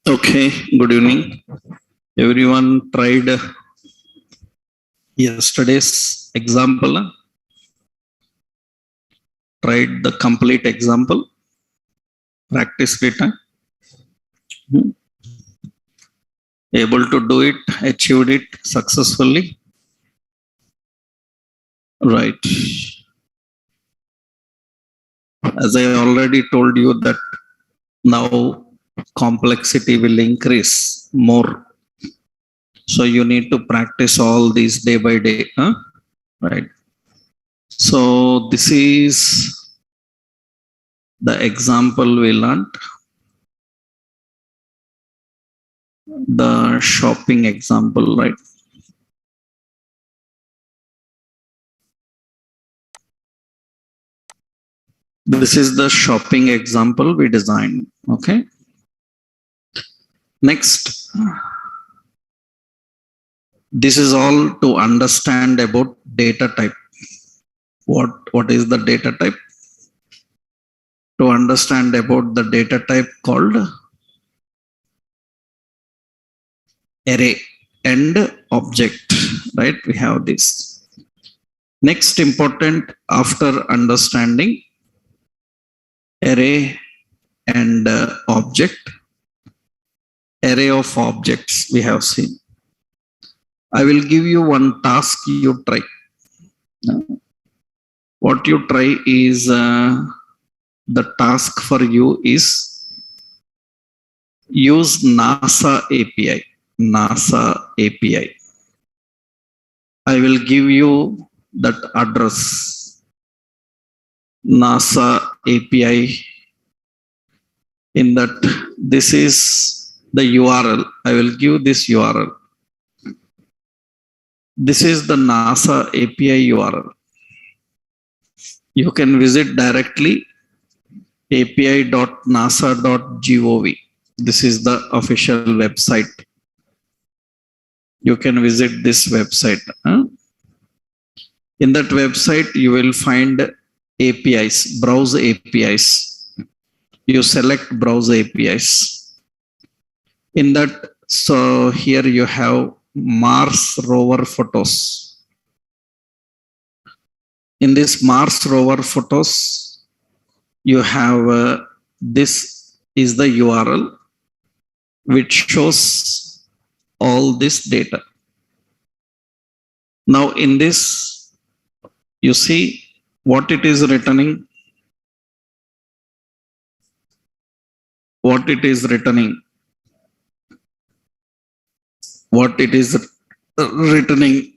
Okay, good evening. Everyone tried yesterday's example, tried the complete example, practice written, able to do it, achieved it successfully. Right. As I already told you that now complexity will increase more. So you need to practice all these day by day. Right. So this is the example we learned. The shopping example, right? This is the shopping example we designed. Okay. Next, this is all to understand about data type. What is the data type? To understand about the data type called array and object, right? We have this. Next important after understanding array and object, array of objects we have seen. I will give you one task you try. What you try is the task for you is use NASA API. NASA API. I will give you that address. NASA API. In that, this is the URL. I will give this URL. This is the NASA API URL. You can visit directly api.nasa.gov. This is the official website. You can visit this website. In that website, you will find APIs, browse APIs. You select browse APIs. In that, so here you have Mars rover photos. In this Mars rover photos, you have this is the URL which shows all this data. Now in this, you see what it is returning. What it is returning. What it is returning.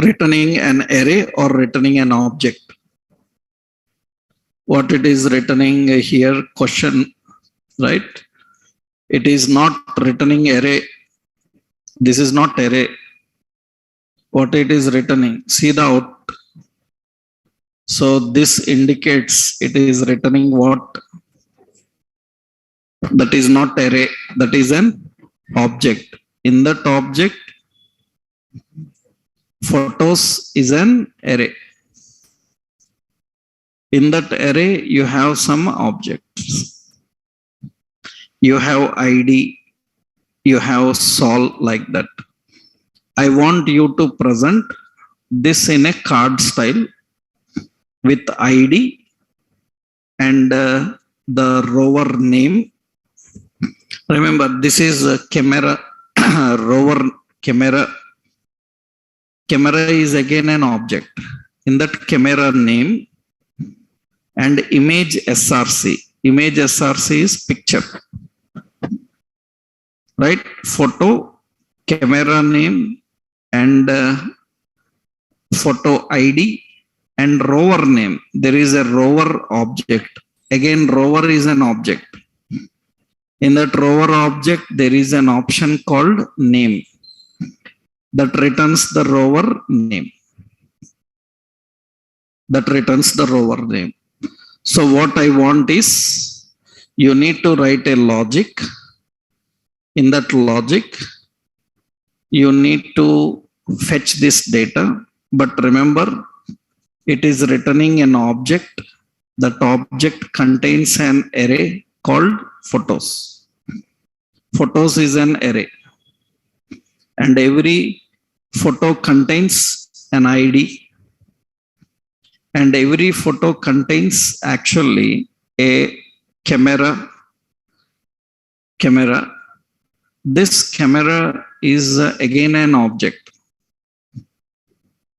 Returning an array or returning an object. What it is returning here, question, right? It is not returning array. This is not array. What it is returning, see the out. So this indicates it is returning what? That is not array, that is an object. In that object, photos is an array. In that array, you have some objects. You have ID, you have sol like that. I want you to present this in a card style with ID and the rover name. Remember, this is a camera, rover camera. Camera is again an object. In that camera name and image SRC. Image SRC is picture. Right? Photo, camera name and photo ID and rover name. There is a rover object. Again, rover is an object. In that rover object, there is an option called name that returns the rover name. That returns the rover name. So what I want is you need to write a logic. In that logic, you need to fetch this data. But remember, it is returning an object. That object contains an array called photos. Photos is an array, and every photo contains an ID, and every photo contains actually a camera. This camera is again an object.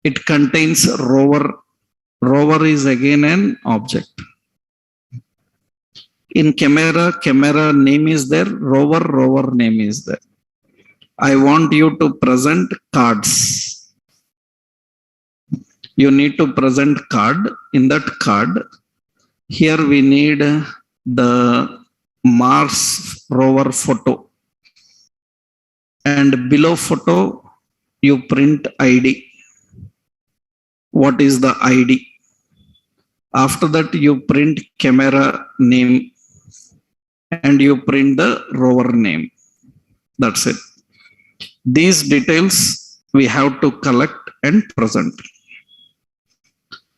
It contains rover. Rover is again an object. In camera name is there, rover name is there. I want you to present cards. You need to present card. In that card, here we need the Mars rover photo. And below photo, you print ID. What is the ID? After that, you print camera name and you print the rover name. That's it. These details we have to collect and present.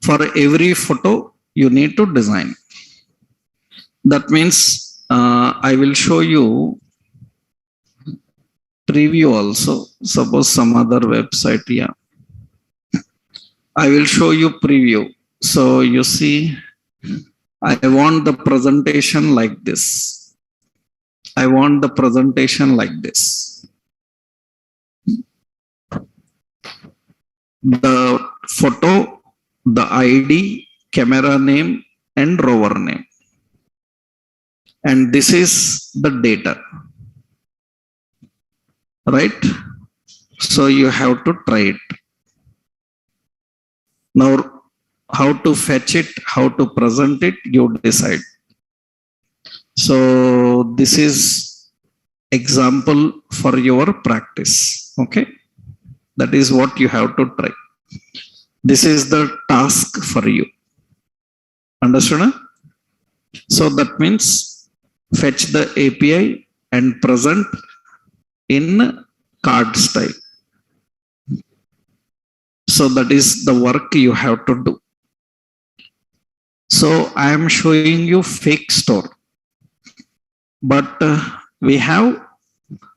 For every photo, you need to design. That means I will show you preview also. Suppose some other website, yeah. I will show you preview. So you see, I want the presentation like this. I want the presentation like this. The photo, the ID, camera name, and rover name. And this is the data. Right? So you have to try it. Now, how to fetch it, how to present it, you decide. So this is example for your practice. Okay. That is what you have to try. This is the task for you. Understood? So that means fetch the API and present in card style. So that is the work you have to do. So I am showing you fake store, but we have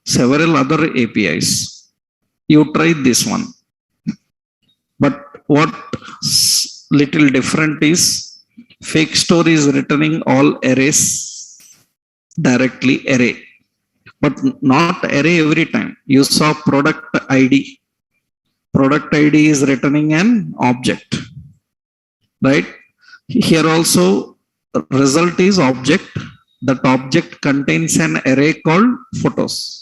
several other APIs. You try this one, but what little different is fake store is returning all arrays directly array, but not array every time. You saw product ID. Product ID is returning an object, right? Here also result is object. That object contains an array called photos.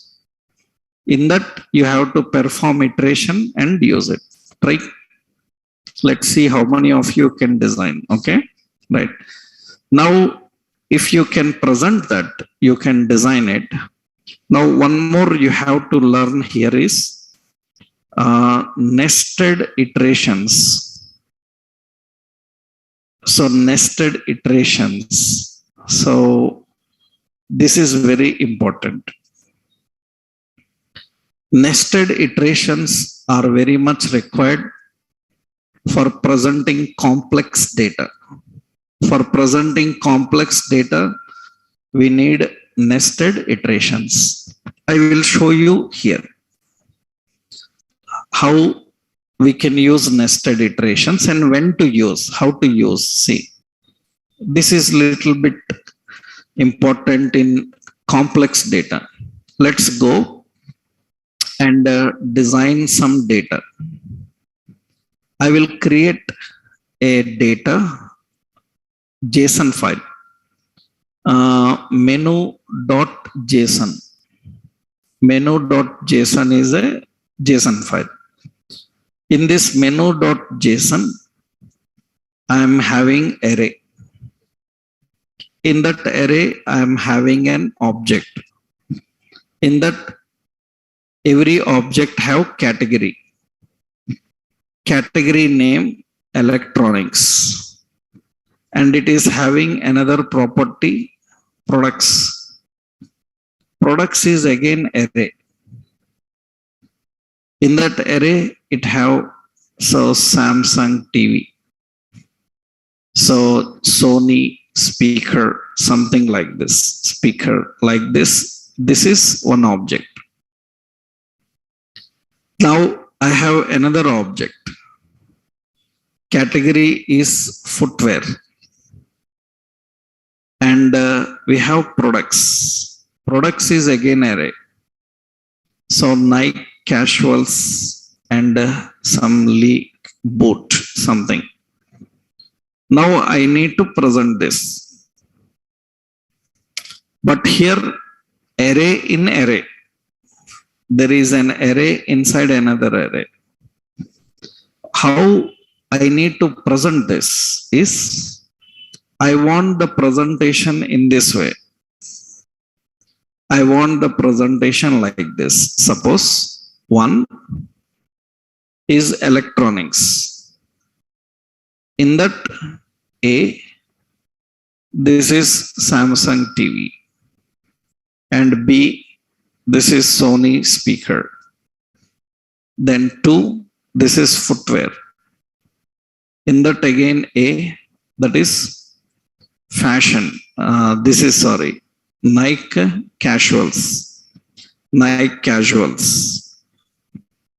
In that you have to perform iteration and use it. Right? Let's see how many of you can design. Okay, right. Now, if you can present that, you can design it. Now, one more you have to learn here is nested iterations. So nested iterations. So this is very important. Nested iterations are very much required for presenting complex data. For presenting complex data, we need nested iterations. I will show you here how we can use nested iterations and when to use, how to use. See, this is little bit important in complex data. Let's go and design some data. I will create a data JSON file, menu.json. Menu.json is a JSON file. In this menu.json, I am having array. In that array, I am having an object. In that, every object have category. Category name electronics. And it is having another property, products. Products is again array. In that array, it have so Samsung TV, so Sony speaker, something like this, speaker like this, This is one object. Now I have another object. Category is footwear. And we have products. Products is again array. So Nike casuals and some league boot something. Now I need to present this. But here array in array. There is an array inside another array. How I need to present this is I want the presentation in this way. I want the presentation like this. Suppose one is electronics. In that A, this is Samsung TV. And B, this is Sony speaker. Then 2, this is footwear. In that again A, that is fashion. This is Nike casuals. Nike casuals.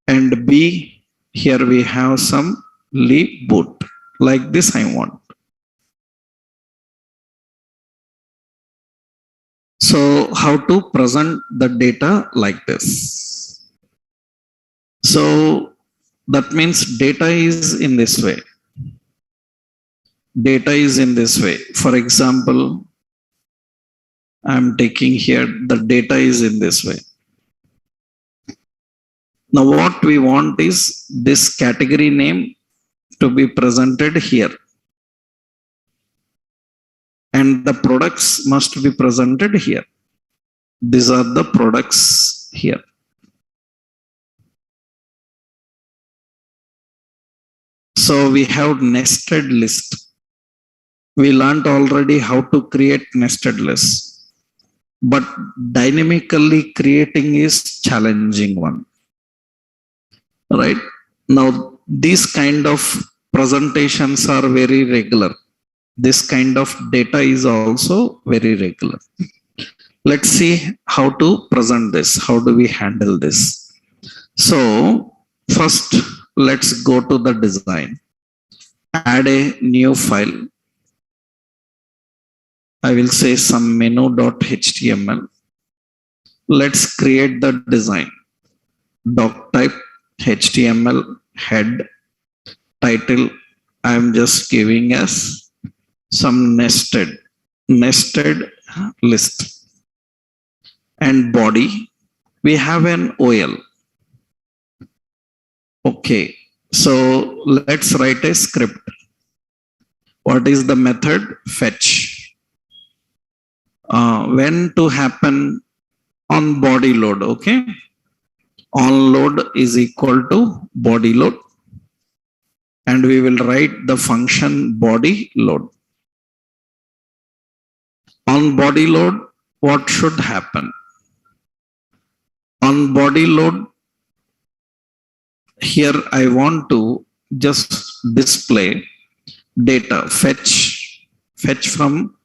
And B, here we have some Lee boot. Like this I want. So how to present the data like this? So that means data is in this way. Data is in this way. For example, I'm taking here the data is in this way. Now what we want is this category name to be presented here. And the products must be presented here. These are the products here. So we have nested list. We learned already how to create nested lists. But dynamically creating is challenging one. Right? Now these kind of presentations are very regular. This kind of data is also very regular. Let's see how to present this. How do we handle this? So first, let's go to the design. Add a new file. I will say some menu.html. Let's create the design. Doc type, HTML, head, title. I am just giving us some nested list. And body, we have an OL. Okay, so let's write a script. What is the method? Fetch. When to happen? On body load, okay? On load is equal to body load. And we will write the function body load. On body load, what should happen? On body load, here I want to just display data, fetch from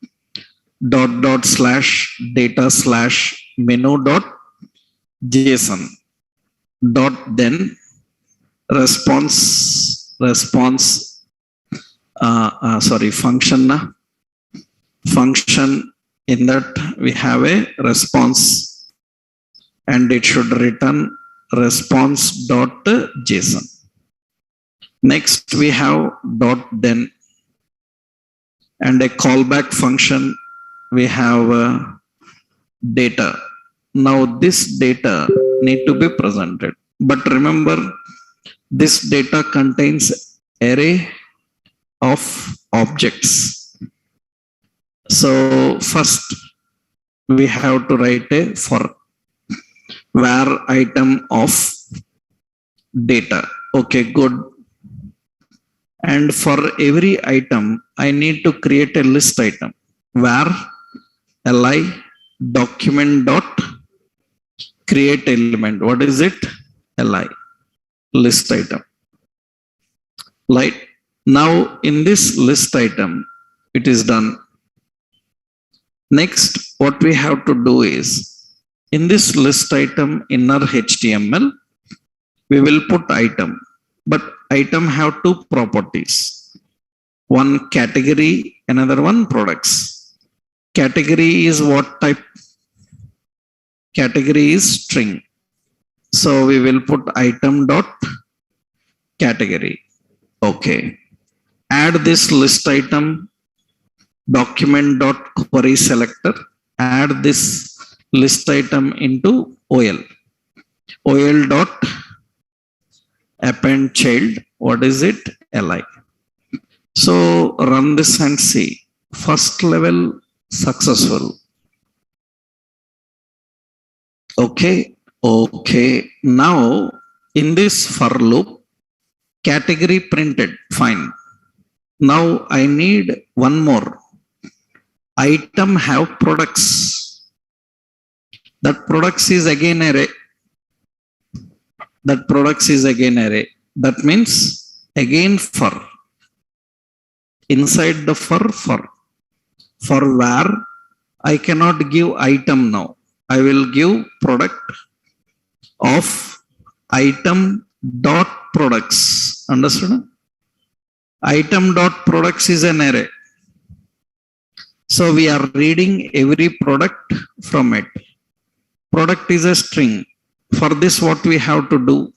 ./data/menu.json then function in that we have a response and it should return response.json. Next we have .then and a callback function. We have data. Now this data need to be presented. But remember, this data contains array of objects. So first we have to write a for var item of data. Okay, good. And for every item, I need to create a list item. Var li document dot create element. What is it? Li list item. Right. Now in this list item, it is done. Next, what we have to do is In this list item inner HTML, we will put item, but item have two properties. One category, another one products. Category is what type? Category is string. So we will put item dot category. Okay. Add this list item document dot query selector. Add this list item into OL. OL dot append child. What is it? Li. So run this and see. First level successful. Okay. Okay. Now in this for loop, category printed. Fine. Now I need one more. Item have products. That products is again array. That products is again array. That means again for. Inside the for. For where I cannot give item now. I will give product of item dot products. Understood? Item dot products is an array. So we are reading every product from it. Product is a string. For this, what we have to do?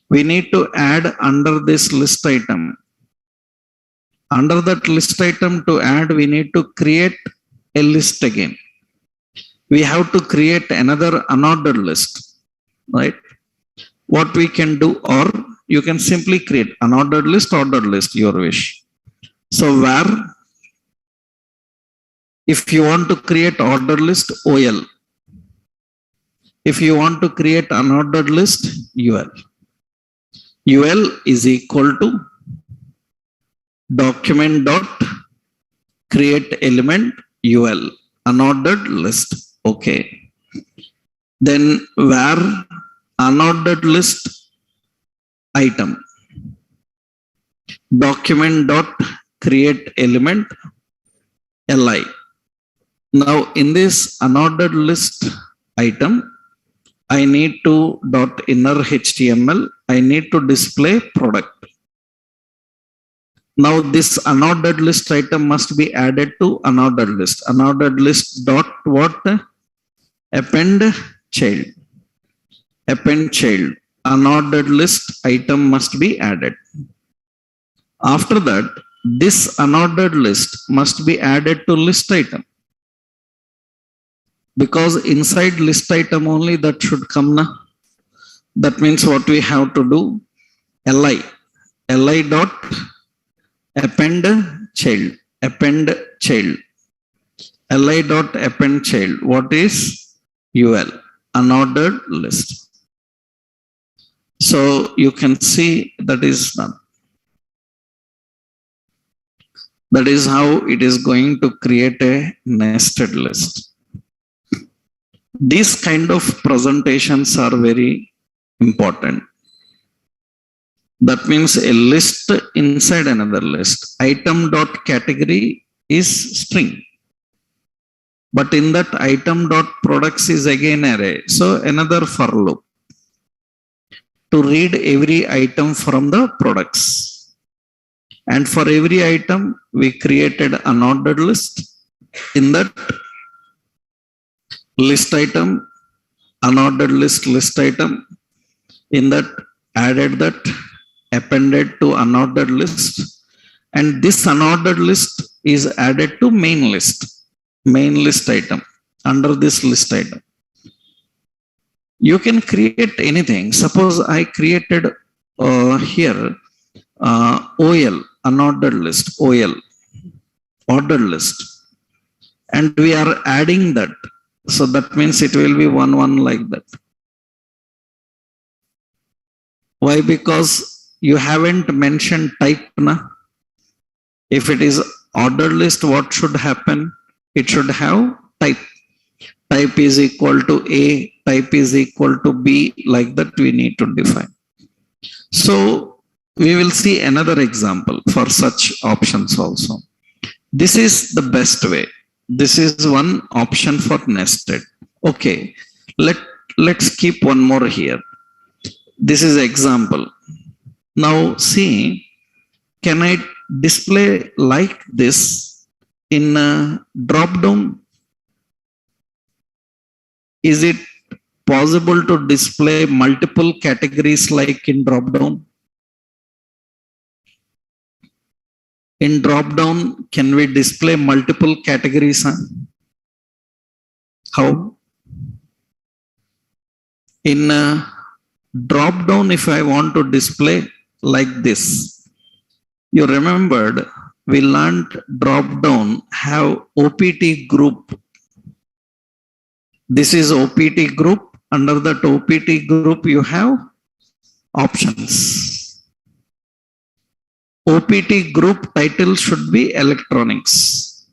We need to add under this list item. Under that list item to add, we need to create a list again. We have to create another unordered list, right? What we can do, or you can simply create unordered list, ordered list, your wish. So where, if you want to create ordered list, OL. If you want to create unordered list, UL. UL is equal to document dot create element UL, unordered list. Okay. Then where unordered list item, document dot create element Li. Now in this unordered list item, I need to dot inner HTML. I need to display product. Now this unordered list item must be added to unordered list. Unordered list dot what? Append child. Append child. Unordered list item must be added. After that, this unordered list must be added to list item. Because inside list item only that should come now. That means what we have to do? Li. Li dot append child. Append child. Li dot append child. What is UL? Unordered list. So you can see that is done. That is how it is going to create a nested list. These kind of presentations are very important. That means a list inside another list. Item dot category is string. But in that item dot products is again array. So another for loop. To read every item from the products. And for every item, we created an ordered list. In that list item, unordered list item. In that added that, appended to unordered list. And this unordered list is added to main list item, under this list item. You can create anything. Suppose I created here OL, unordered list, OL, ordered list. And we are adding that. So that means it will be 1 like that. Why? Because you haven't mentioned type. Na? If it is ordered list, what should happen? It should have type. Type is equal to A, type is equal to B, like that we need to define. So we will see another example for such options also. This is the best way. This is one option for nested. Okay. Let let's keep one more here. This is example. Now see, can I display like this in a drop down? Is it possible to display multiple categories like in drop down? In drop down, can we display multiple categories? Huh? How? In drop down, if I want to display like this, you remembered we learned drop down have OPT group. This is OPT group. Under that OPT group, you have options. OPT group title should be electronics.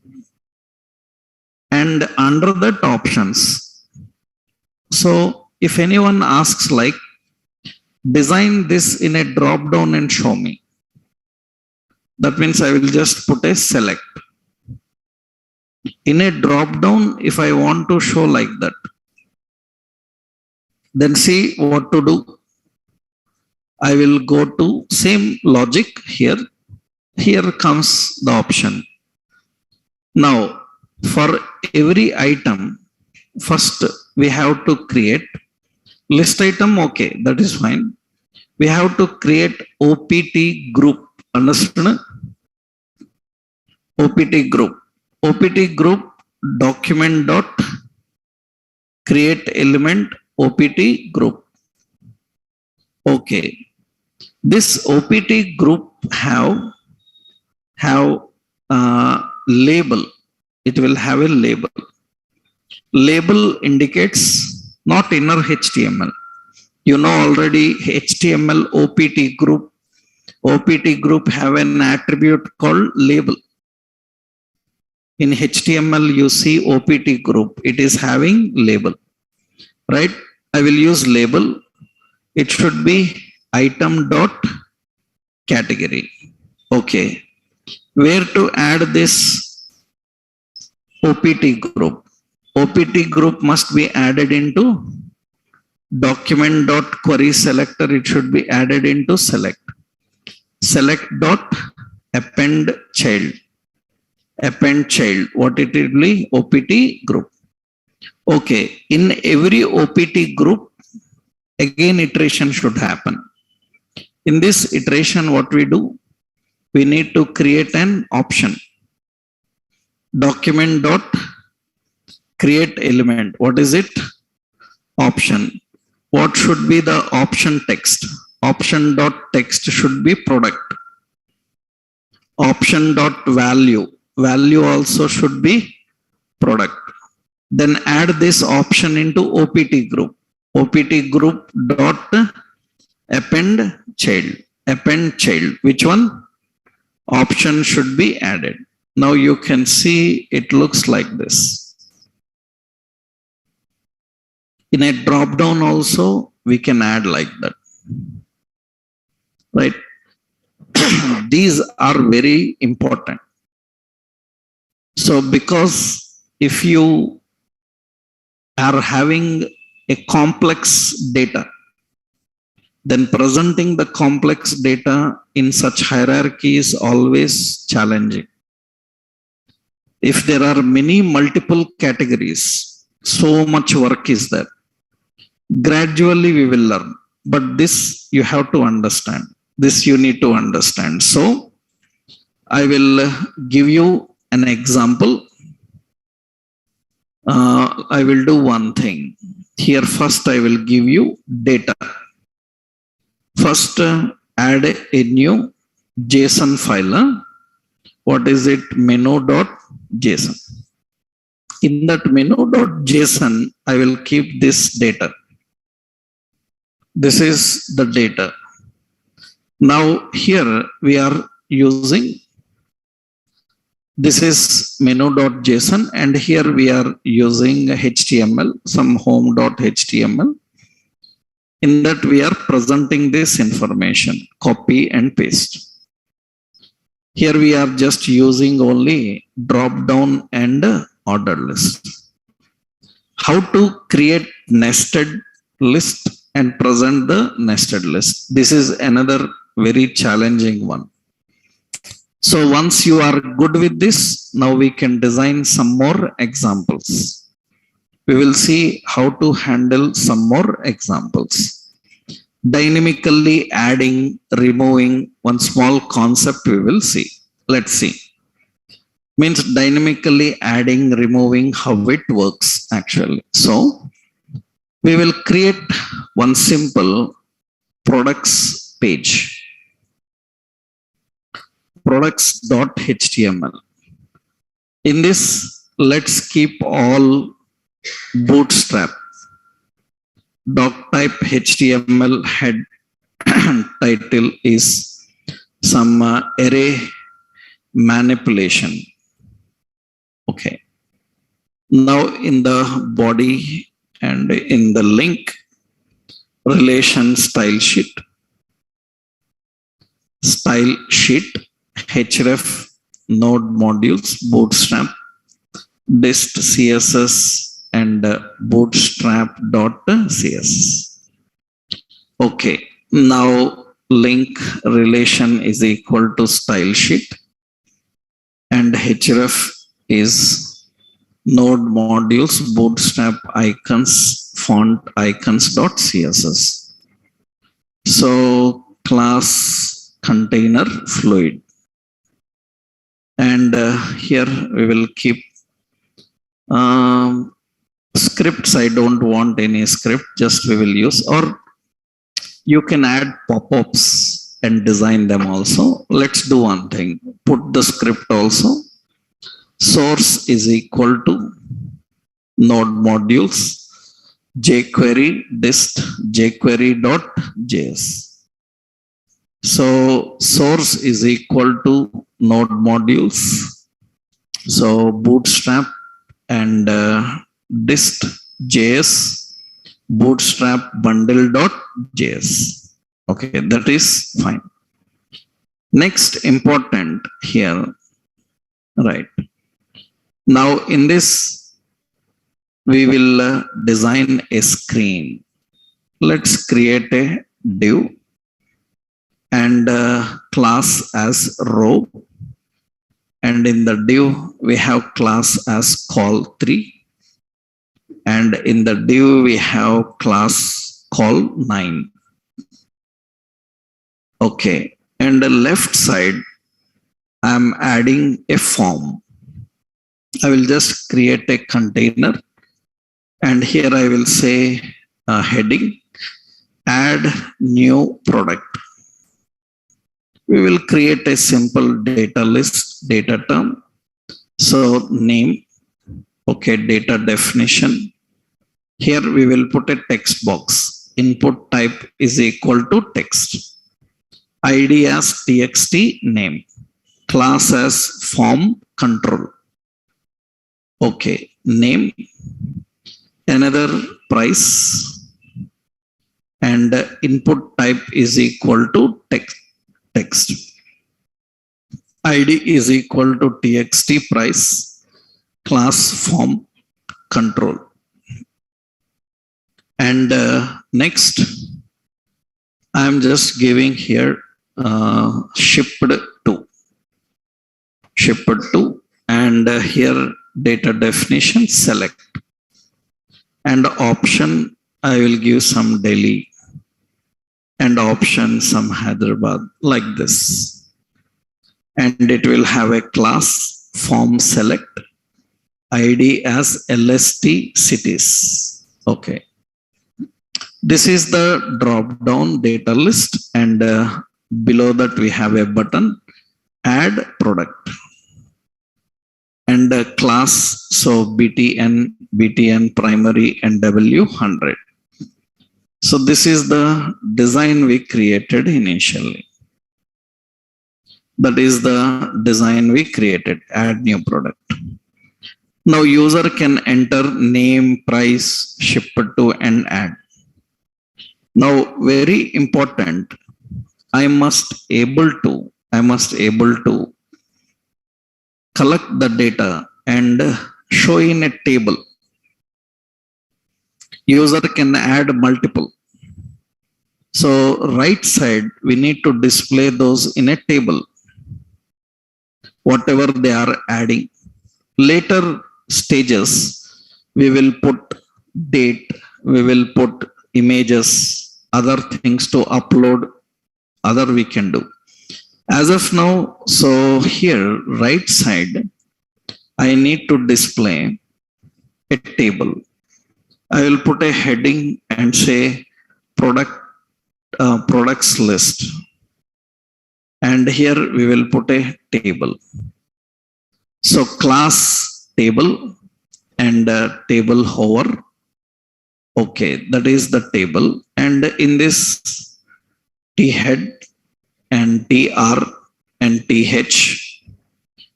And under that options. So if anyone asks like, design this in a drop down and show me. That means I will just put a select. In a drop down, if I want to show like that, then see what to do. I will go to same logic here. Here comes the option. Now, for every item, first we have to create list item. Okay, that is fine. We have to create OPT group. Understand? OPT group. OPT group document dot create element OPT group. Okay. This OPT group have label. It will have a label. Label indicates not inner HTML. You know already HTML OPT group. OPT group have an attribute called label. In HTML, you see OPT group. It is having label, right? I will use label. It should be item dot category. Okay. Where to add this OPT group? OPT group must be added into document dot query selector. It should be added into select. Select dot append child. Append child. What it will be? OPT group. Okay. In every OPT group, again iteration should happen. In this iteration, what we do? We need to create an option. Document dot create element. What is it? Option. What should be the option text? Option dot text should be product. Option dot value. Value also should be product. Then add this option into OPT group. OPT group dot append child. Append child. Which one? Option should be added. Now you can see it looks like this. In a drop down also, we can add like that. Right? These are very important. So because if you are having a complex data, then presenting the complex data in such hierarchy is always challenging. If there are many multiple categories, so much work is there. Gradually we will learn, but this you have to understand. This you need to understand. So I will give you an example. I will do one thing. Here first I will give you data. First add a new JSON file. What is it? Menu.json. In that menu.json, I will keep this data. This is the data. Now here we are using, this is menu.json, and here we are using HTML, some home.html. In that we are presenting this information, copy and paste. Here we are just using only drop down and order list. How to create nested list and present the nested list. This is another very challenging one. So once you are good with this, now we can design some more examples. We will see how to handle some more examples. Dynamically adding, removing, one small concept we will see. Let's see. Means dynamically adding, removing, how it works actually. So we will create one simple products page, products.html. In this, let's keep all bootstrap. Doc type HTML head title is some array manipulation. Okay. Now in the body and in the link, relation style sheet, href, node modules, bootstrap, dist css, and bootstrap.css. Okay. Now link relation is equal to style sheet, and href is node modules, bootstrap icons, font icons.css. So class container fluid, and here we will keep scripts. I don't want any script, just we will use, or you can add pop-ups and design them also. Let's do one thing, put the script also. Source is equal to node modules, jQuery dist jQuery.js. So source is equal to node modules, so bootstrap and dist js, bootstrap bundle.js. Okay, that is fine. Next important here, right? Now in this, we will design a screen. Let's create a div and class as row, and in the div we have class as call3, and in the div we have class call9. Okay, and the left side I am adding a form. I will just create a container, and here I will say heading, add new product. We will create a simple data list, data term. So name, okay, data definition. Here we will put a text box. Input type is equal to text. ID as txt name. Class as form control. Okay, name, another price, and input type is equal to text. ID is equal to txt price, class form control. And next, I am just giving here shipped to, and here data definition select, and option I will give some Delhi, and option some Hyderabad, like this. And it will have a class form select, ID as LST cities. Okay. This is the drop down data list, and below that we have a button, add product, and class, so BTN primary and W100. So this is the design we created initially. That is the design we created, add new product. Now user can enter name, price, shipped to, and add. Now very important, I must able to collect the data and show in a table. User can add multiple. So right side, we need to display those in a table, whatever they are adding. Later stages, we will put date, we will put images, other things to upload, other we can do. As of now, so here, right side, I need to display a table. I will put a heading and say products list. And here we will put a table. So class table and table hover. Okay, that is the table. And in this T head and TR and TH,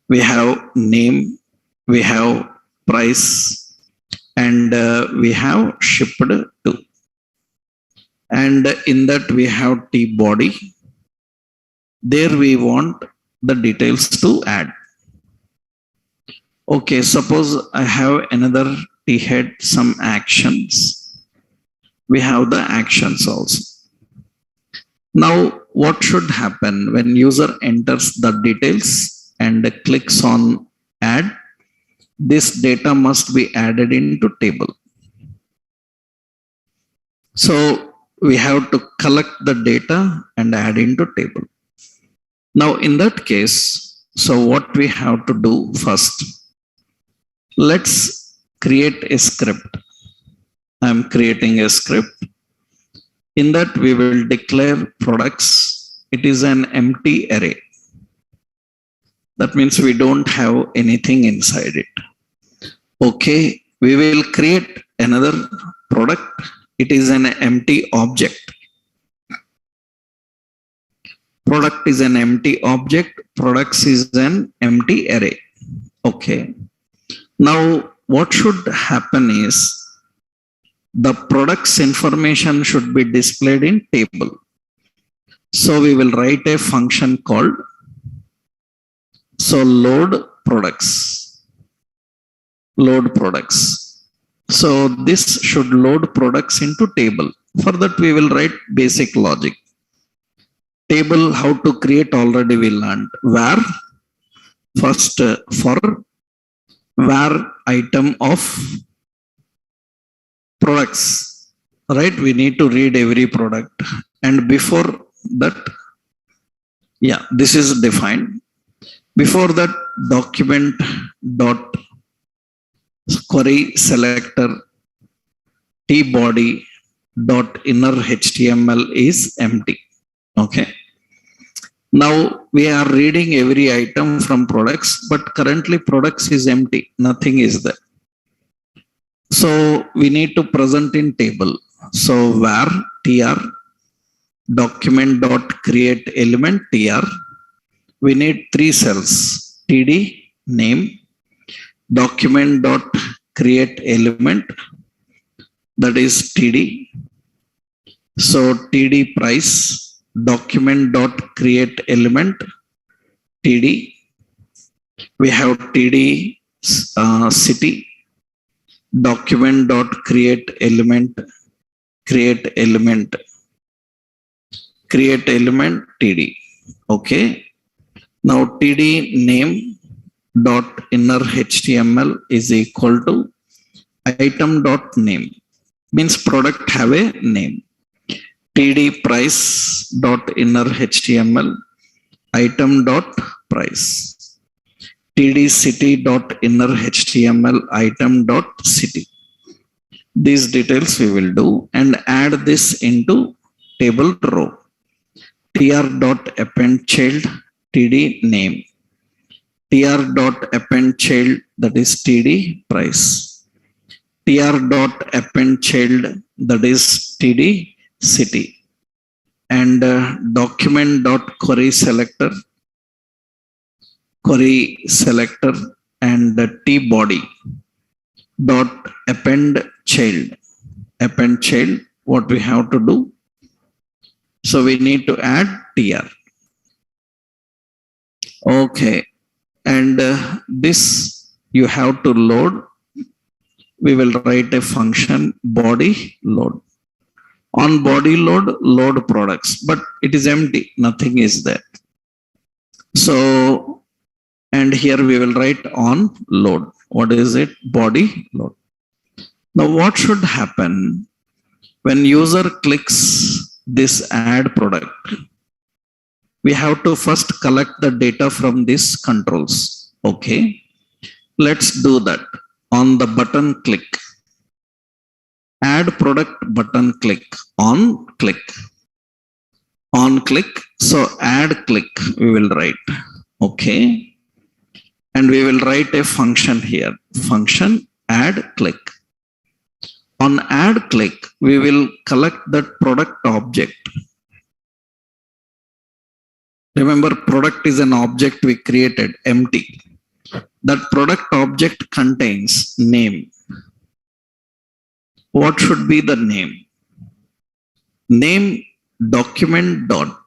we have name, we have price, and we have shipped to. And in that we have T body. There we want the details to add. Okay, suppose I have another T head, some actions. We have the actions also. Now, what should happen when user enters the details and clicks on add? This data must be added into table. So we have to collect the data and add into table. Now, in that case, so what we have to do first, let's create a script. I'm creating a script. In that we will declare products. It is an empty array. That means we don't have anything inside it. Okay, we will create another product. It is an empty object. Product is an empty object. Products is an empty array. Okay. Now what should happen is the products information should be displayed in table. So we will write a function called load products. Load products. So this should load products into table. For that we will write basic logic. Table, how to create already we learned. Where first for where item of products, right? We need to read every product, and before that, yeah, this is defined. Before that, document dot query selector t body dot inner HTML is empty. Okay. Now we are reading every item from products, but currently products is empty. Nothing is there. So we need to present in table. So where tr document dot create element tr. We need 3 cells. Td name, document dot create element, that is td. So td price, document dot create element td. We have td city, document dot create element td. Okay. Now td name dot inner HTML is equal to item dot name, means product have a name. td price dot inner HTML item dot price. td city dot inner HTML item dot city. These details we will do and add this into table row. tr dot append child td name. tr dot append child, that is td price. tr dot append child, that is td city. And document dot query selector and t body dot append child. What we have to do? So we need to add tr. Okay. And this you have to load we will write a function body load. On body load, load products, but it is empty. Nothing is there. So, and here we will write on load. What is it? Body load. Now, what should happen when user clicks this add product? We have to first collect the data from these controls. Okay, let's do that. On the button click, add product button click, on click. On click, so add click we will write. Okay, and we will write a function here. Function add click. On add click, we will collect that product object. Remember, product is an object we created, empty. That product object contains name. What should be the name? Name document dot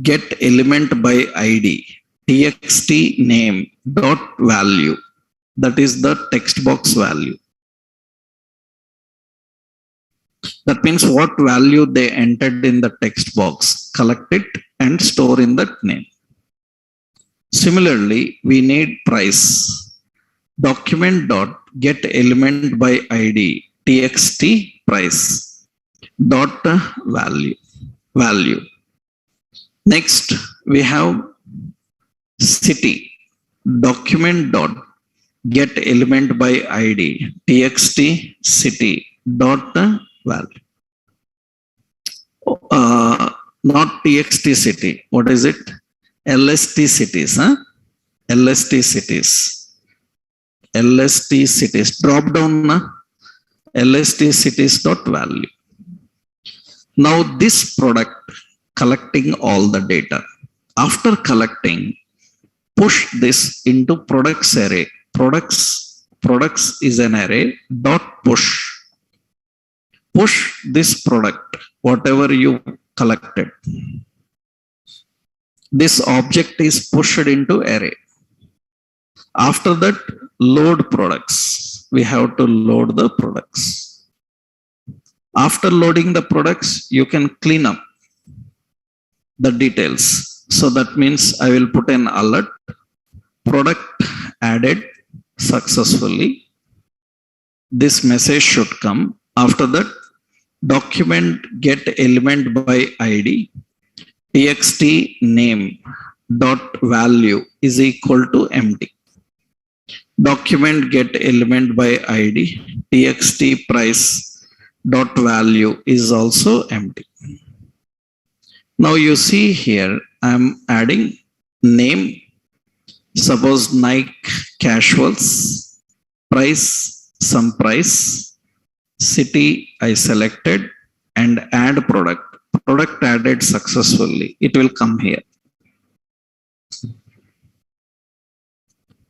get element by ID txt name dot value. That is the text box value. That means what value they entered in the text box, collect it and store in that name. Similarly, we need price. Document dot get element by ID txt price dot value. Next, we have city. Document dot get element by ID txt city dot value. Not txt city. What is it? LST cities. LST cities. LST cities. Drop down. LST cities dot value. Now this product collecting all the data. After collecting, push this into products array. Products is an array dot push. Push this product, whatever you collected. This object is pushed into array. After that, load products. We have to load the products. After loading the products, you can clean up the details. So that means I will put an alert. Product added successfully. This message should come. After that, document get element by ID txt name dot value is equal to empty. Document get element by ID txt price dot value is also empty. Now you see here I am adding name. Suppose Nike casuals, price, some price, city I selected, and add product. Product added successfully. It will come here.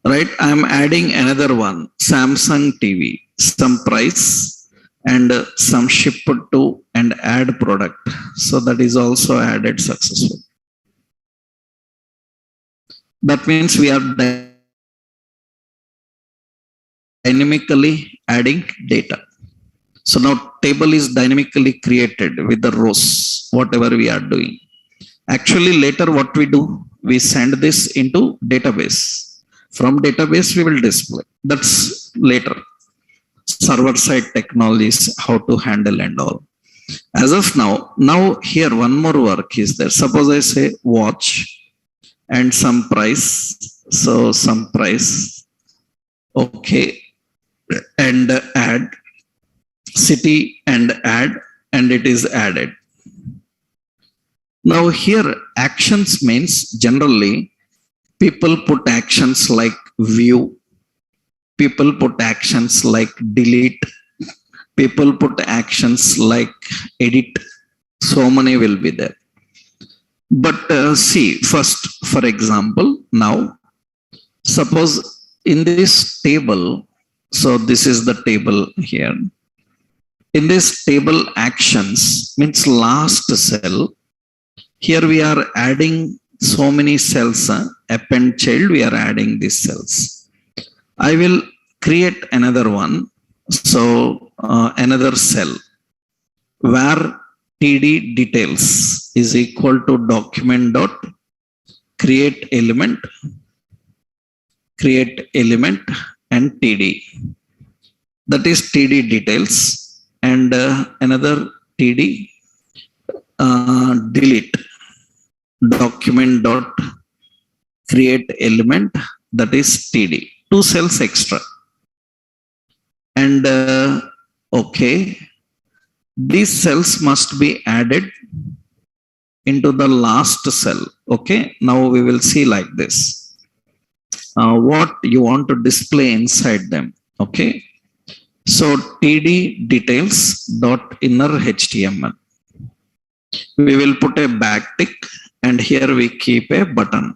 Right? I am adding another one, Samsung TV, some price and some shipped to and add product. So that is also added successfully. That means we are dynamically adding data. So now table is dynamically created with the rows, whatever we are doing. Actually, later what we do, we send this into database. From database, we will display. That's later. Server side technologies, how to handle and all. As of now here one more work is there. Suppose I say watch and some price. So some price. Okay. And add city and add, and it is added. Now here actions means generally people put actions like view, people put actions like delete, people put actions like edit. So many will be there. But see first, for example, now suppose in this table, so this is the table here. In this table actions means last cell. Here we are adding so many cells. Append child, we are adding these cells. I will create another one. So another cell where td details is equal to document dot create element and td, that is td details, and another td delete document dot create element, that is td, two cells extra. And okay, these cells must be added into the last cell. Okay, now we will see like this what you want to display inside them. Okay, so td details dot inner html, we will put a backtick, and here we keep a button.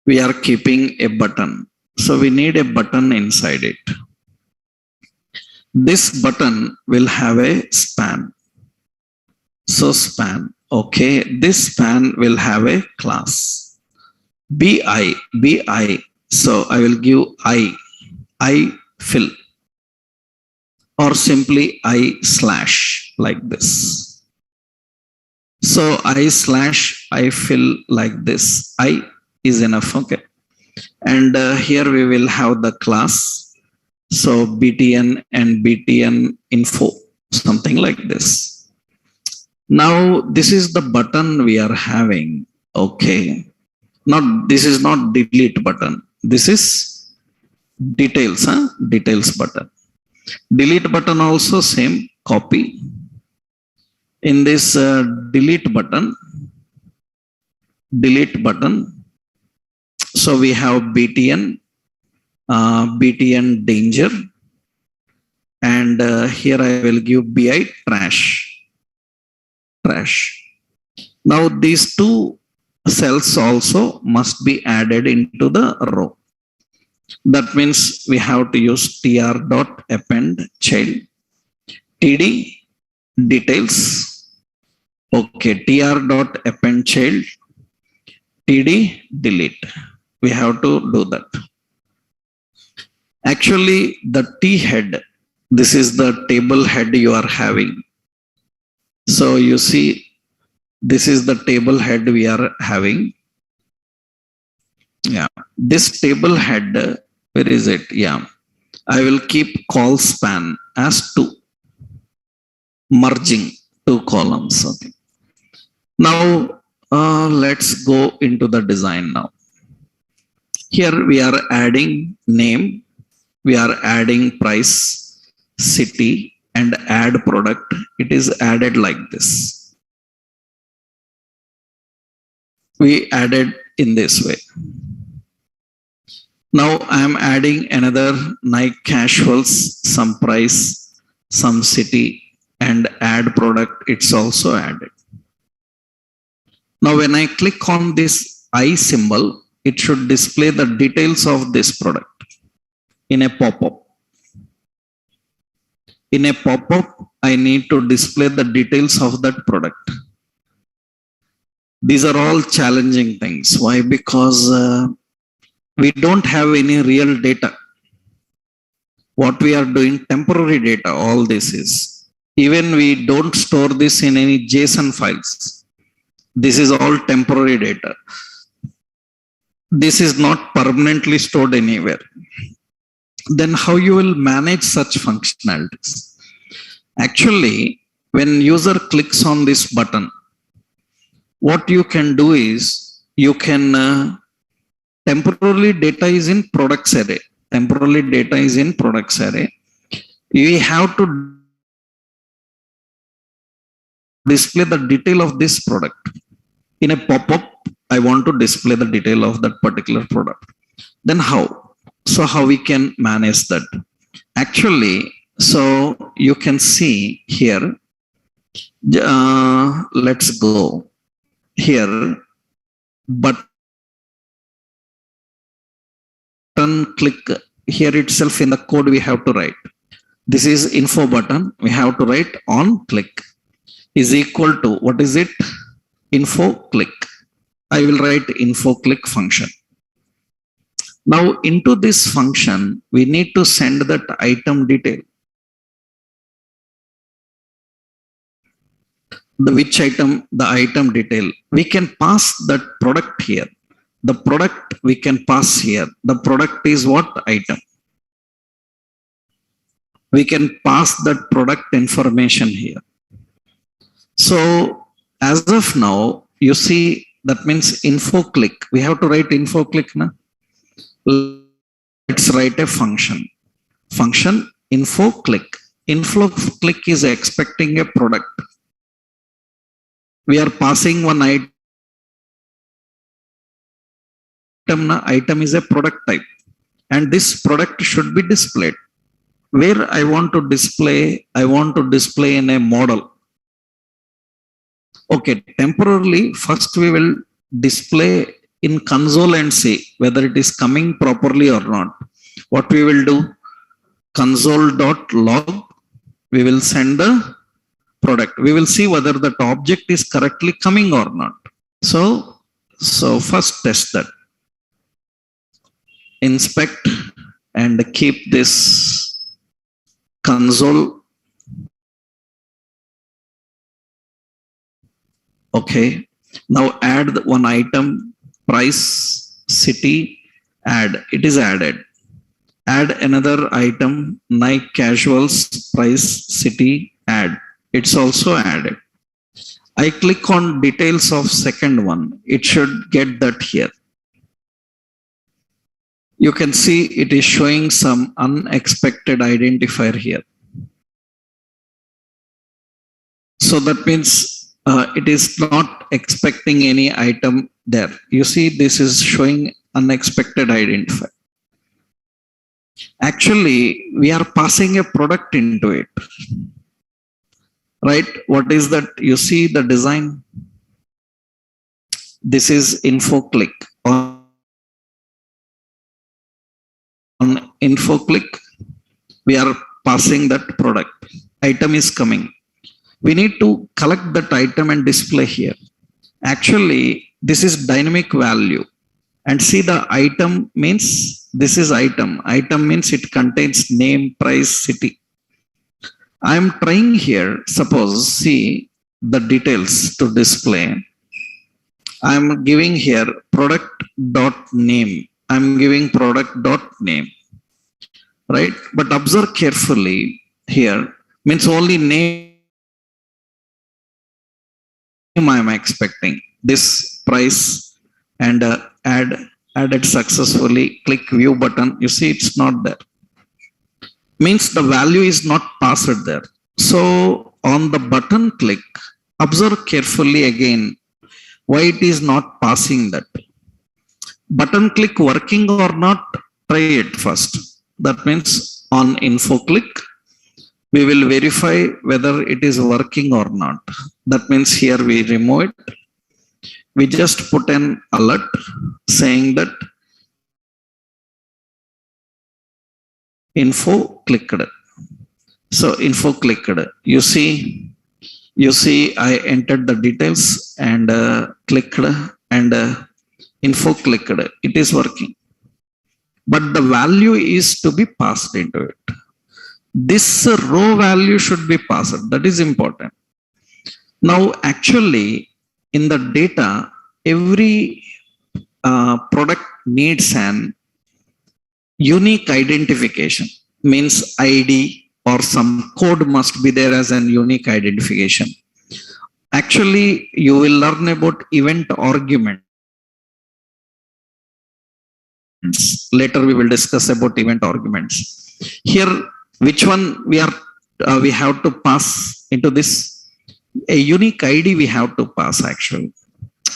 We are keeping a button, so we need a button inside it. This button will have a span. So span, okay, this span will have a class bi. So I will give I fill, or simply I slash like this. So I fill like this. I is enough. Okay, and here we will have the class. So btn and btn info, something like this. Now this is the button we are having. Okay, not, this is not delete button, this is details, details button. Delete button also same, copy. In this delete button, so we have btn, btn danger, and here I will give bi trash. Now these two cells also must be added into the row. That means we have to use tr dot append child td details. Okay, tr dot append child td delete. We have to do that. Actually, the T head, this is the table head you are having. So you see, this is the table head we are having. Yeah, this table head, where is it? Yeah, I will keep call span as 2, merging 2 columns. Okay. Now let's go into the design now. Here we are adding name, we are adding price, city, and add product. It is added like this. We added in this way. Now I am adding another Nike casuals, some price, some city, and add product. It's also added. Now when I click on this I symbol, it should display the details of this product in a pop-up. In a pop-up, I need to display the details of that product. These are all challenging things. Why? Because we don't have any real data. What we are doing, temporary data, all this is. Even we don't store this in any JSON files. This is all temporary data. This is not permanently stored anywhere. Then how you will manage such functionalities? Actually, when user clicks on this button, what you can do is you can temporarily data is in products array. Temporarily data is in products array. You have to display the detail of this product. In a pop-up, I want to display the detail of that particular product. Then how? So how we can manage that? Actually, so you can see here, let's go here, button click here itself in the code we have to write. This is info button, we have to write on click is equal to, what is it? Info click. I will write info click function. Now into this function, we need to send that item detail. The which item, the item detail. We can pass that product here. The product we can pass here. The product is what item? We can pass that product information here. So as of now, you see that means info click. We have to write info click now. Let's write a function. Function info click. Info click is expecting a product. We are passing one item. Item is a product type. And this product should be displayed. Where I want to display in a model. Okay, temporarily, first we will display in console and see whether it is coming properly or not. What we will do? Console.log, we will send the product. We will see whether that object is correctly coming or not. So first test that. Inspect and keep this console. Okay. Now add one item, price, city, add. It is added. Add another item, Nike casuals, price, city, add. It's also added. I click on details of second one. It should get that here. You can see it is showing some unexpected identifier here. So that means it is not expecting any item there. You see, this is showing unexpected identifier. Actually, we are passing a product into it. Right? What is that? You see the design. This is info click. On info click, we are passing that product. Item is coming. We need to collect that item and display here. Actually, this is dynamic value. And see, the item means this is item. Item means it contains name, price, city. I am trying here, suppose, see the details to display. I am giving here product.name. I am giving product.name. Right? But observe carefully here, means only name I am expecting. This price and added successfully. Click view button. You see it's not there. Means the value is not passed there. So on the button click, observe carefully again why it is not passing that. Button click working or not, try it first. That means on info click, we will verify whether it is working or not. That means here we remove it. We just put an alert saying that info clicked. So info clicked. You see I entered the details and clicked and info clicked. It is working. But the value is to be passed into it. This row value should be passed. That is important. Now actually in the data, every product needs an unique identification, means ID or some code must be there as an unique identification. Actually, you will learn about event arguments. Later we will discuss about event arguments. Here, which one we have to pass into this? A unique ID we have to pass actually.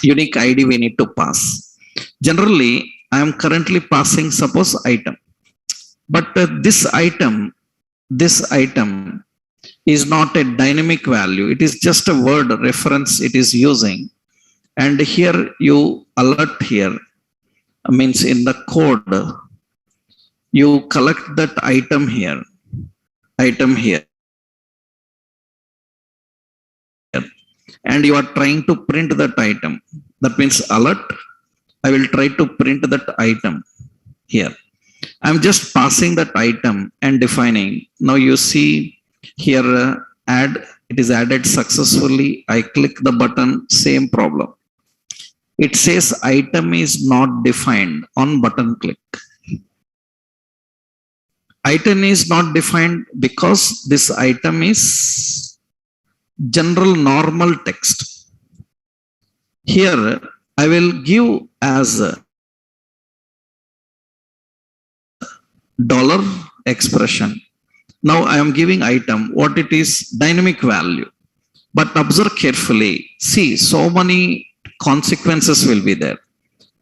Unique ID we need to pass. Generally, I am currently passing suppose item. But this item is not a dynamic value. It is just a word reference it is using. And here you alert here, means in the code, you collect that item here. And you are trying to print that item. That means alert. I will try to print that item. here. I'm just passing that item and defining. Now you see here add, it is added successfully. I click the button, same problem. It says item is not defined on button click. Item is not defined because this item is general normal text. Here I will give as a dollar expression. Now I am giving item what it is, dynamic value. But observe carefully. See, so many consequences will be there.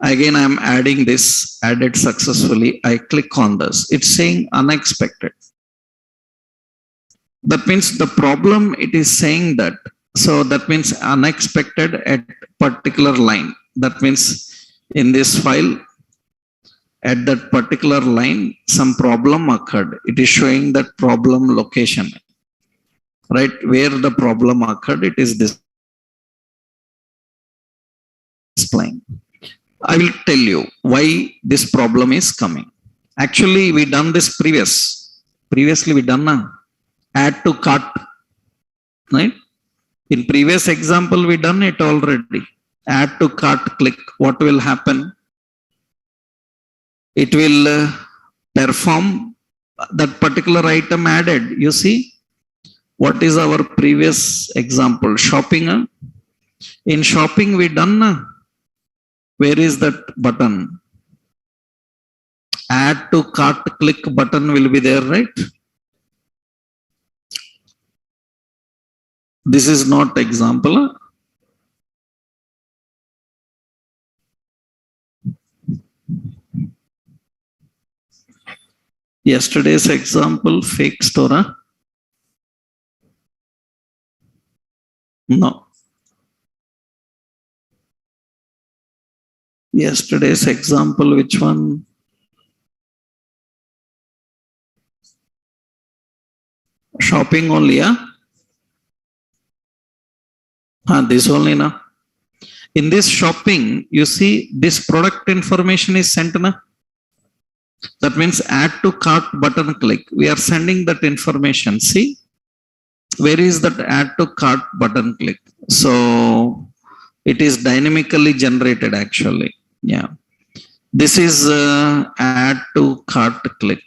Again, I am adding this, added successfully. I click on this. It's saying unexpected. That means the problem, it is saying that. So that means unexpected at particular line. That means in this file, at that particular line, some problem occurred. It is showing that problem location, right? Where the problem occurred, it is displaying. I will tell you why this problem is coming. Actually, we done this previously we done now. Add to cart, right? In previous example, we done it already. Add to cart, click. What will happen? It will perform that particular item added. You see, what is our previous example? Shopping. In shopping, we done. Where is that button? Add to cart, click button will be there, right? This is not example. Yesterday's example, fake store. No. Yesterday's example, which one? Shopping only, yeah? This only now. In this shopping, you see this product information is sent now. That means add to cart button click. We are sending that information. See, where is that add to cart button click? So it is dynamically generated actually. Yeah. This is add to cart click.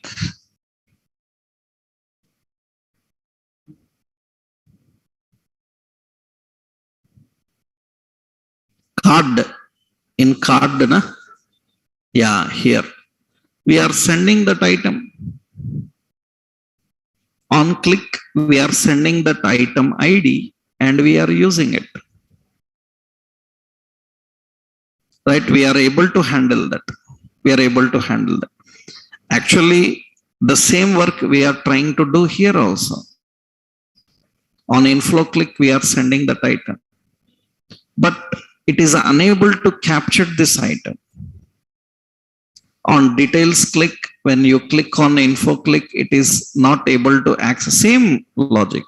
Card in card, na? Yeah, here. We are sending that item. On click, we are sending that item ID and we are using it. Right? We are able to handle that. We are able to handle that. Actually, the same work we are trying to do here also. On inflow click, we are sending that item. But it is unable to capture this item. On details click, when you click on info click, it is not able to access. Same logic.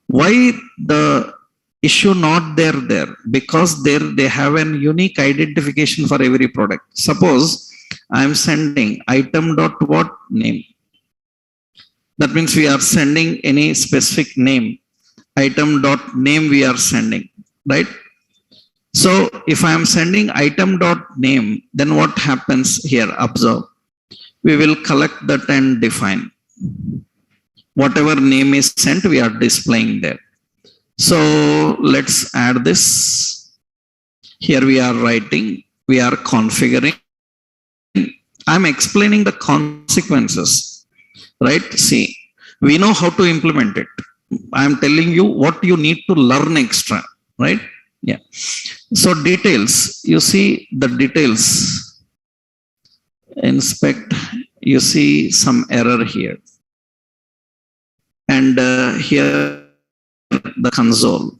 Why the issue not there? Because there they have an unique identification for every product. Suppose I am sending item dot what name. That means we are sending any specific name. Item dot name we are sending, right? So if I am sending item dot name, then what happens here? Observe. We will collect that and define. Whatever name is sent, we are displaying there. So let's add this. Here we are writing, we are configuring. I'm explaining the consequences, right? See, we know how to implement it. I'm telling you what you need to learn extra, right? Yeah. So details, you see the details. Inspect, you see some error here. And here the console.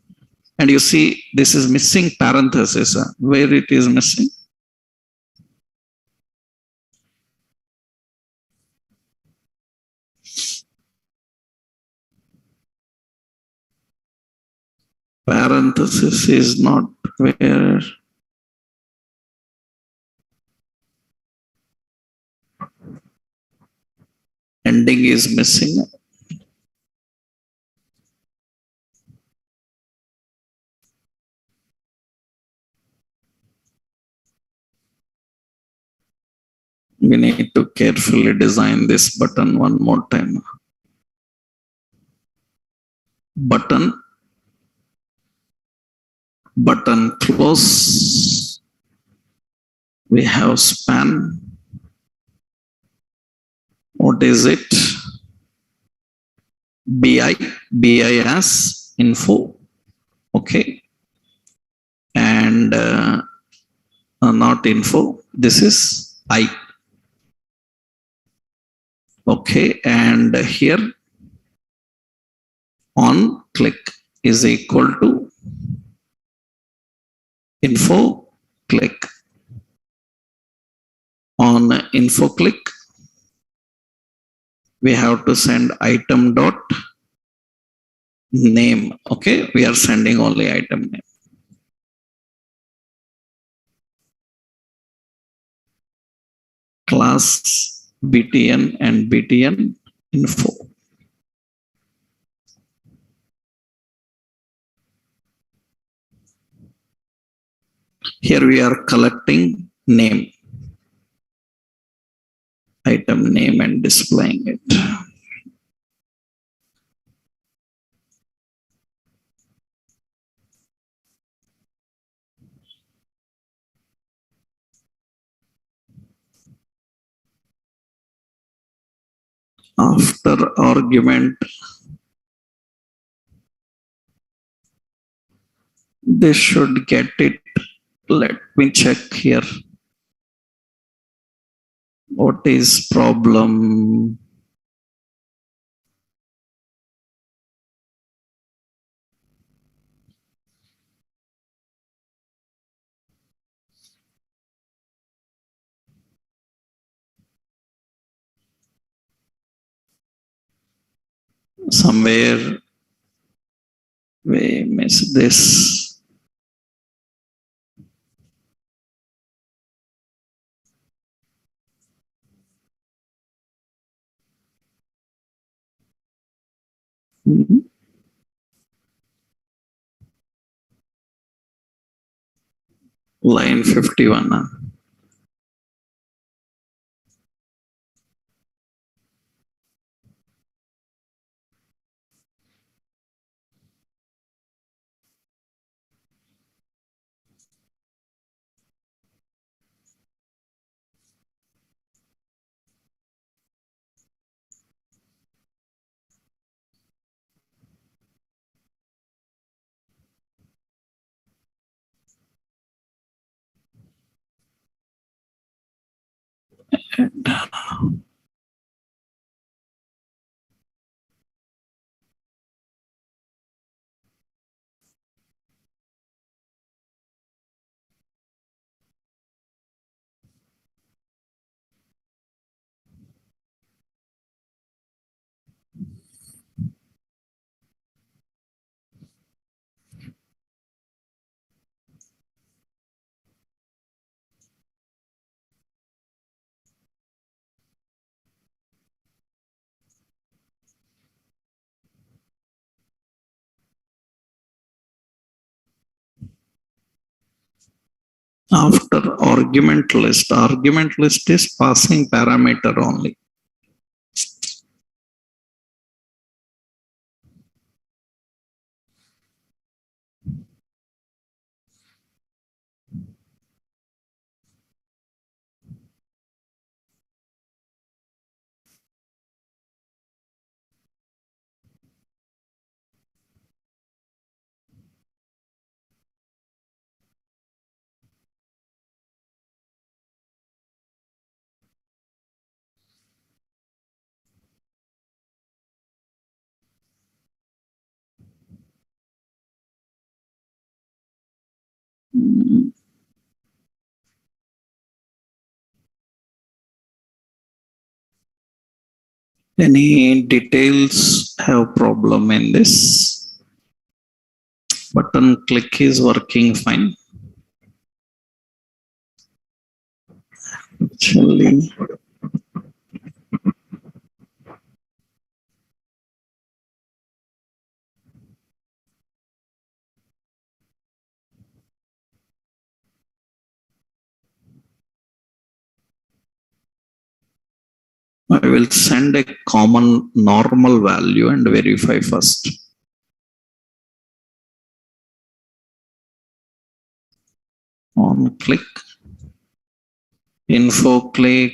And you see this is missing parenthesis. Where it is missing? Parenthesis is not where. Ending is missing. We need to carefully design this button one more time. Button close. We have span. What is it? BI as info. Okay. And not info. This is I. Okay. And here on click is equal to info click. On info click, we have to send item dot name. Okay, we are sending only item name. Class btn and btn info. Here we are collecting name, item name, and displaying it. After argument, they should get it. Let me check here. What is problem? Somewhere we miss this. Line 51. After argument list is passing parameter only. Any details have problem in this? Button click is working fine. Actually, I will send a common normal value and verify first. On click, info click,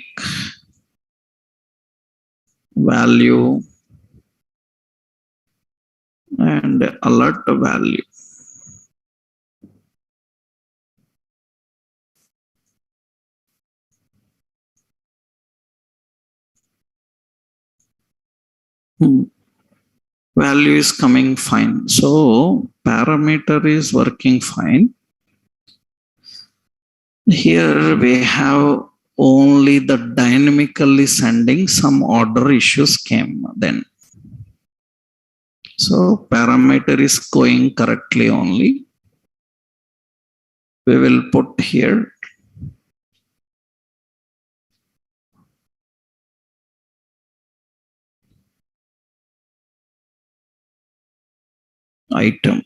value, and alert value. Value is coming fine. So parameter is working fine. Here we have only the dynamically sending some order issues came then. So parameter is going correctly only. We will put here item.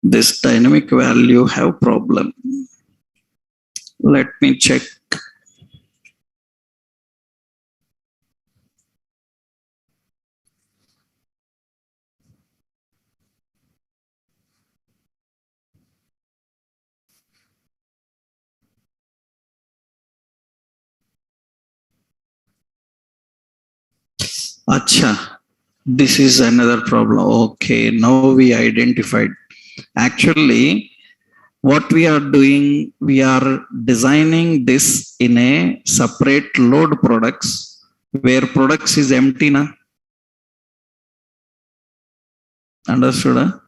This dynamic value have problem. Let me check. Acha, this is another problem. Okay, now we identified. Actually, what we are doing, we are designing this in a separate load products where products is empty na. Understood? Huh?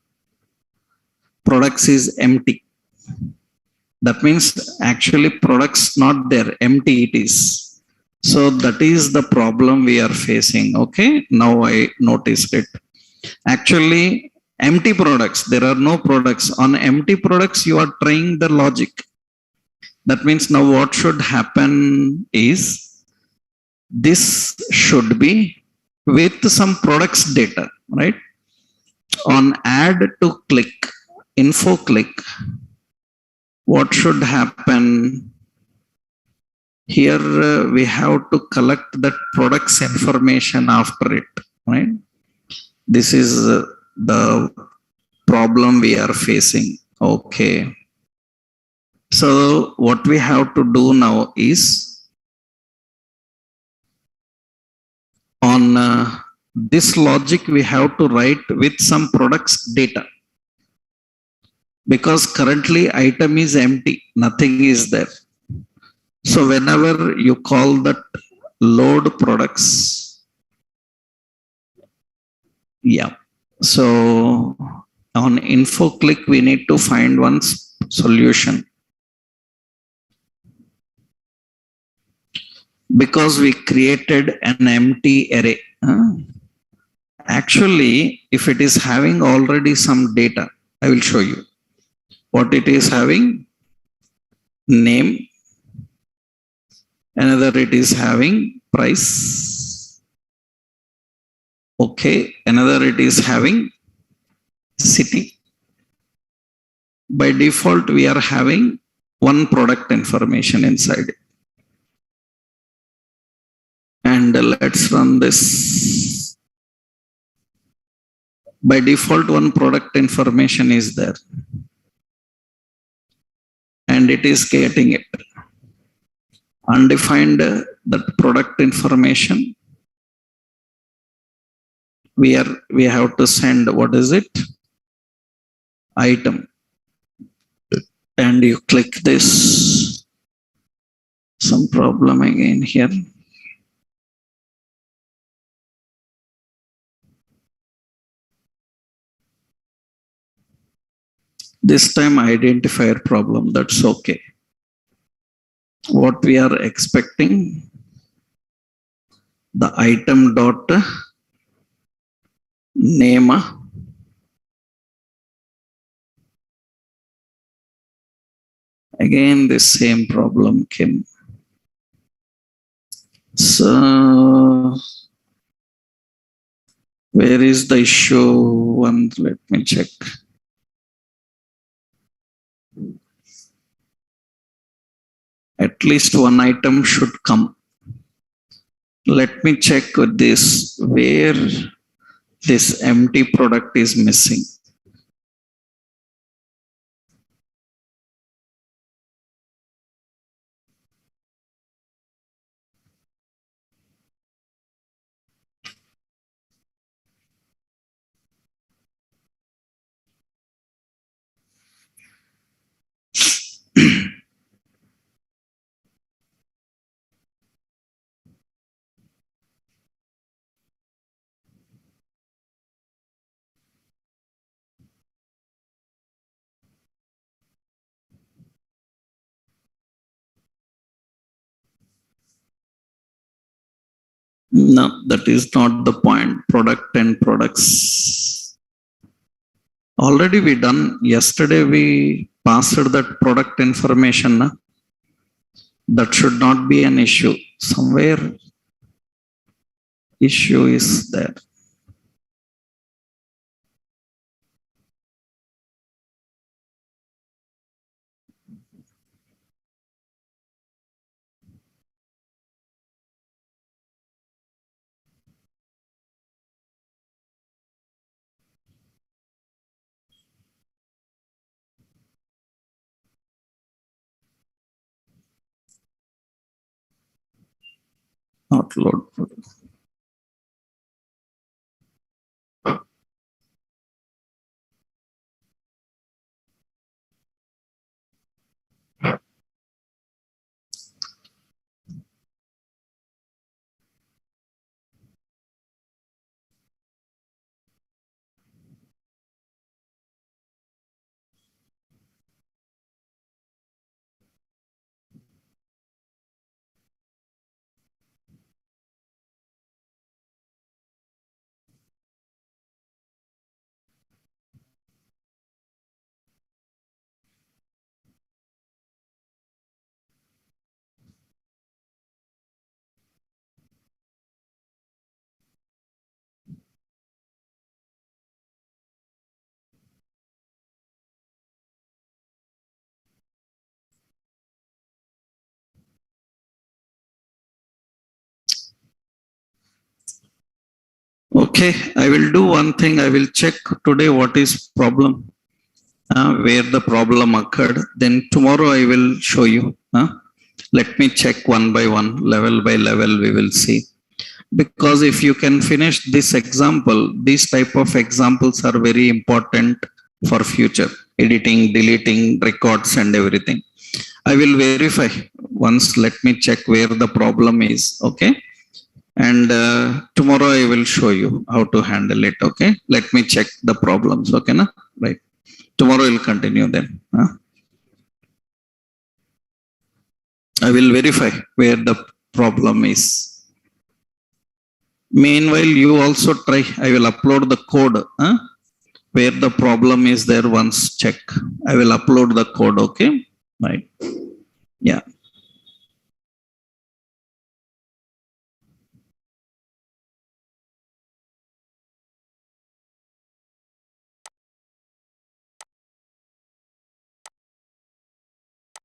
Products is empty. That means actually products not there, empty it is. So that is the problem we are facing. Okay, now I noticed it. Actually, empty products, there are no products. On empty products, you are trying the logic. That means now what should happen is this should be with some products data, right? On add to click, info click, what should happen? Here we have to collect that products information after it, right? This is the problem we are facing. Okay. So what we have to do now is on this logic we have to write with some products data. Because currently item is empty, nothing is there. So whenever you call that load products, yeah. So on info click, we need to find one solution. Because we created an empty array. Actually, if it is having already some data, I will show you what it is having. Name. Another it is having price. Okay. Another it is having city. By default, we are having one product information inside it. And let's run this. By default, one product information is there. And it is getting it. Undefined that product information. We have to send, what is it? Item. And you click this. Some problem again here. This time identifier problem, that's okay. what we are expecting, the item dot name. Again, the same problem came. So, where is the issue? Let me check. At least one item should come. Let me check with this, where this empty product is missing. No, that is not the point. Product and products. Already we done. Yesterday we passed that product information. Na? That should not be an issue. Somewhere issue is there. Not load. Okay, I will do one thing. I will check today what is problem, where the problem occurred. Then tomorrow I will show you. Let me check one by one, level by level. We will see. Because if you can finish this example, these type of examples are very important for future editing, deleting records and everything. I will verify once. Let me check where the problem is. Okay. And tomorrow I will show you how to handle it. Okay. Let me check the problems. Okay. Na? Right. Tomorrow we'll continue then. I will verify where the problem is. Meanwhile, you also try. I will upload the code. Where the problem is there, once check. I will upload the code. Okay. Right.